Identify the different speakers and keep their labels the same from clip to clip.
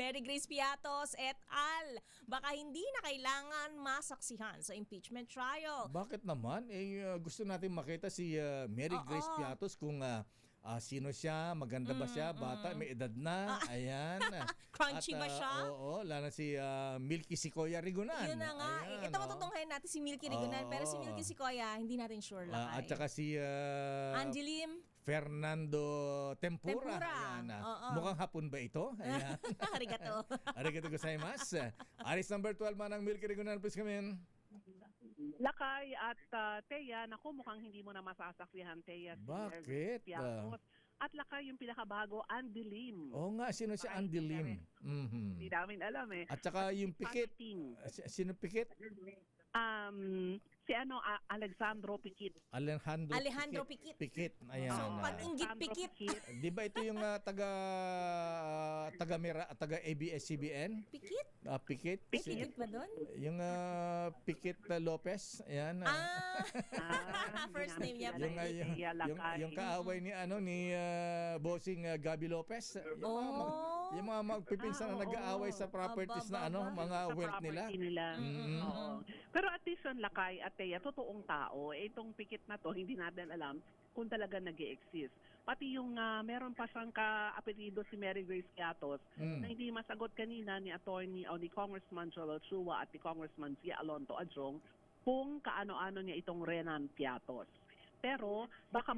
Speaker 1: Mary Grace Piatos et al. Baka hindi na kailangan masaksihan sa impeachment trial.
Speaker 2: Bakit naman? Gusto natin makita si Mary Grace Piatos kung sino siya, maganda ba siya, bata, may edad na, ayan.
Speaker 1: Crunchy ba siya?
Speaker 2: Oo, lalo si Milky Sequoia Rigunan.
Speaker 1: Yun na nga.
Speaker 2: Ayan,
Speaker 1: Ito matutunghayan natin si Milky Rigunan, pero si Milky Sequoia, hindi natin sure lakay.
Speaker 2: At saka si
Speaker 1: Angelim
Speaker 2: Fernando Tempura.
Speaker 1: Tempura.
Speaker 2: Ayan, mukhang hapon ba ito? Ayan.
Speaker 1: Arigato.
Speaker 2: Arigato gozaimasu. Aris number 12 manang Milky Rigunan, please come in.
Speaker 3: Lakay at Teya, naku, mukhang hindi mo na masasaksihan, Teya.
Speaker 2: Bakit?
Speaker 3: At Lakay, yung pinakabago, Andilim.
Speaker 2: Oo nga, sino si Andilim?
Speaker 3: Hindi namin alam eh.
Speaker 2: At saka yung Pikit. Sino Pikit?
Speaker 3: Si Alexandro Pikit.
Speaker 1: Alejandro Pikit.
Speaker 2: Pikit. Ayan.
Speaker 1: So, pag-inggit Pikit.
Speaker 2: Di ba ito yung taga ABS-CBN?
Speaker 1: Pikit?
Speaker 2: Pikit.
Speaker 1: Pikit ba doon?
Speaker 2: Yung Pikit Lopez. Ayan.
Speaker 1: First name niya.
Speaker 2: Yung kaaway ni bossing Gabi Lopez. Yung mga magpipinsan na nag-aaway sa properties na mga wealth nila.
Speaker 3: Pero at least yun, Lakay at Teya, totoong tao. Itong Pikit na to, hindi natin alam kung talaga nag-i-exist. Pati yung meron pa siyang ka-apelido si Mary Grace Piatos na hindi masagot kanina ni attorney o ni Congressman Joel Chua at ni Congressman Zia Alonto Adjong kung kaano-ano niya itong Renan Piatos. Pero baka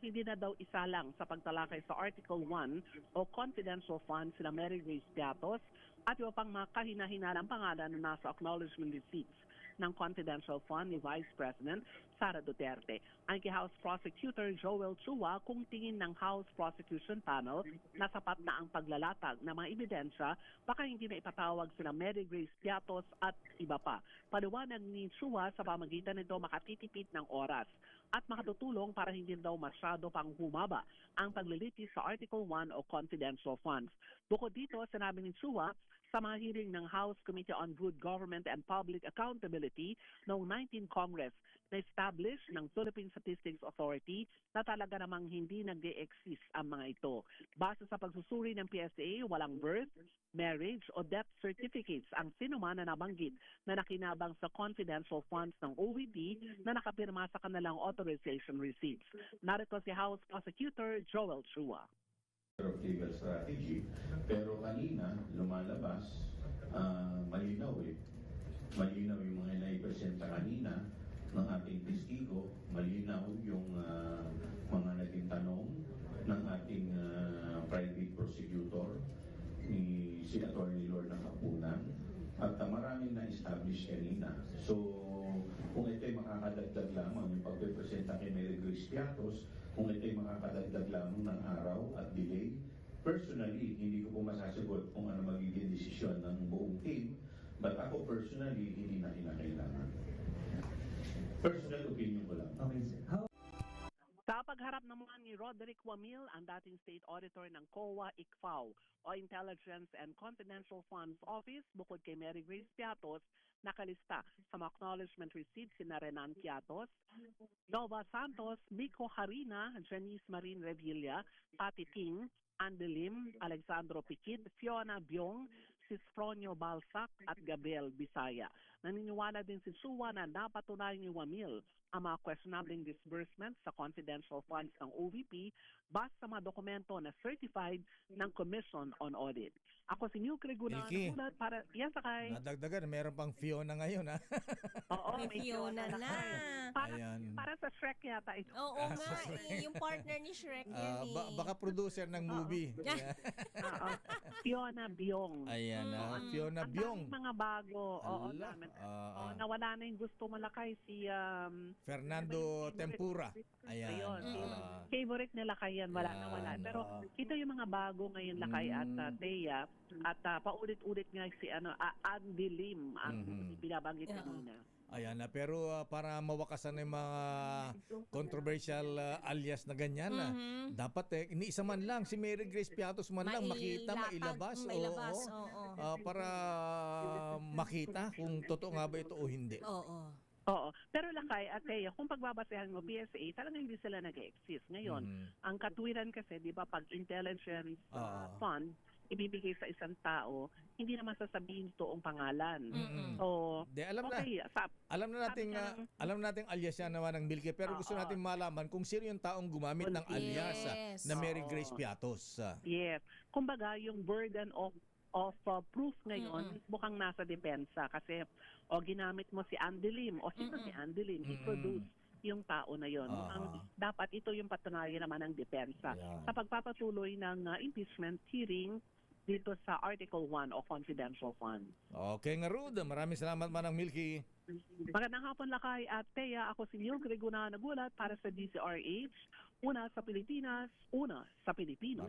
Speaker 3: hindi na daw isa lang sa pagtalakay sa Article 1 o confidential funds sila Mary Grace Piatos at iba pang mga kahina-hinalang pangalan na nasa acknowledgement receipts ng confidential fund ni Vice President Sara Duterte. Ang House Prosecutor Joel Chua kung tingin ng House Prosecution Panel na sapat na ang paglalatag ng mga ebidensya, baka hindi na ipatawag sila Mary Grace Piatos at iba pa. Paliwanag ni Chua sa pamagitan nito makatitipid ng oras at makatutulong para hindi daw masyado pang humaba ang paglilitis sa Article 1 o confidential funds. Bukod dito, sinabi ni Chua sa mga hearing ng House Committee on Good Government and Public Accountability noong 19 Congress na establish ng Philippine Statistics Authority na talaga namang hindi nag-e-exist ang mga ito. Base sa pagsusuri ng PSA, walang birth, marriage o death certificates ang sinuman na nabanggit na nakinabang sa confidential funds ng OVP na nakapirma sa kanilang authorization receipts. Narito si House Prosecutor Joel Chua.
Speaker 4: Of legal strategy, pero kanina lumalabas malinaw malinaw yung mga naipresenta kanina ng ating testigo, malinaw yung mga naging tanong ng ating private prosecutor ni Senator Lord ng Kapunan at maraming na-establish kanina. So kung ito'y makakadagdag lamang yung pagpipresenta kay Mary Grace Piatos, kung ito'y makakadagdag lamang ng araw at delay, personally, hindi ko po masasagot kung ano magiging desisyon ng buong team, but ako personally, hindi na kinakailangan. Personal opinion ko lang.
Speaker 5: Okay, sir.
Speaker 3: Sa pagharap naman ni Roderick Wamil, ang dating State Auditor ng COA-ICFAO o Intelligence and Confidential Funds Office, bukod kay Mary Grace Piatos, nakalista sa mga acknowledgement receipts si Renan Piatos, Nova Santos, Miko Harina, Janice Marin Revilla, Pati Ting, Andelim, Alexandro Pikit, Fiona Biong, Sisfronio Balsac at Gabriel Bisaya. Naniniwala din si Chua na napatunayan ni Wamil ang mga questionable disbursements sa confidential funds ng OVP base sa mga dokumento na certified ng Commission on Audit. Ako si Milky Rigunan para sakay.
Speaker 2: Nadagdagan, meron pang Fiona ngayon ha.
Speaker 3: Oo,
Speaker 1: may Fiona na.
Speaker 3: Para sa Shrek yata ito.
Speaker 1: Oo nga, yung partner ni Shrek yun
Speaker 2: baka producer ng movie.
Speaker 3: Fiona Biong.
Speaker 2: Ayan, Fiona Biong.
Speaker 3: Ang mga bago. Nawala na yung gusto malakay si
Speaker 2: Fernando Tempura. Ayan.
Speaker 3: Favorite nila kayan, wala. Pero ito yung mga bago ngayon lakay at Teya at paulit-ulit nga si Andilim ang binabanggit kanina.
Speaker 2: Ayan na, pero para mawakasan ng mga controversial alias na ganyan dapat iniisa man lang si Mary Grace Piatos man lang mailabas. Para makita kung totoo nga ba ito o hindi.
Speaker 3: Oo. Pero lakay at Teya, kung pagbabasehan mo PSA, talagang hindi sila nag-exist. Ngayon, ang katwiran kasi, di ba, pag intelligence fund, ibibigay sa isang tao, hindi naman sasabihin toong pangalan.
Speaker 2: Mm-mm.
Speaker 3: So,
Speaker 2: Alam na.
Speaker 3: okay,
Speaker 2: Alam na nating
Speaker 3: Sabi ka ng-
Speaker 2: alam na nating alias yan naman ng Milky, pero gusto
Speaker 3: Oo.
Speaker 2: natin malaman kung sino yung taong gumamit ng alias
Speaker 1: Yes.
Speaker 2: na Mary
Speaker 3: Oo.
Speaker 2: Grace Piatos.
Speaker 3: yes. Kumbaga, yung burden of proof ngayon, mukhang nasa depensa. Kasi, ginamit mo si Andy Lim, sino si Andy Lim? I-produce yung tao na yon. Mukhang dapat ito yung patunayan naman ng depensa.
Speaker 2: Yeah.
Speaker 3: Sa pagpapatuloy ng impeachment hearing dito sa Article 1 o Confidential Fund.
Speaker 2: Okay nga, Rud. Maraming salamat, Manang Milky.
Speaker 3: Magandang hapon, Lakay at Thea. Ako si Mildred Guna nagulat para sa DCRH. Una sa Pilipinas, una sa Pilipino.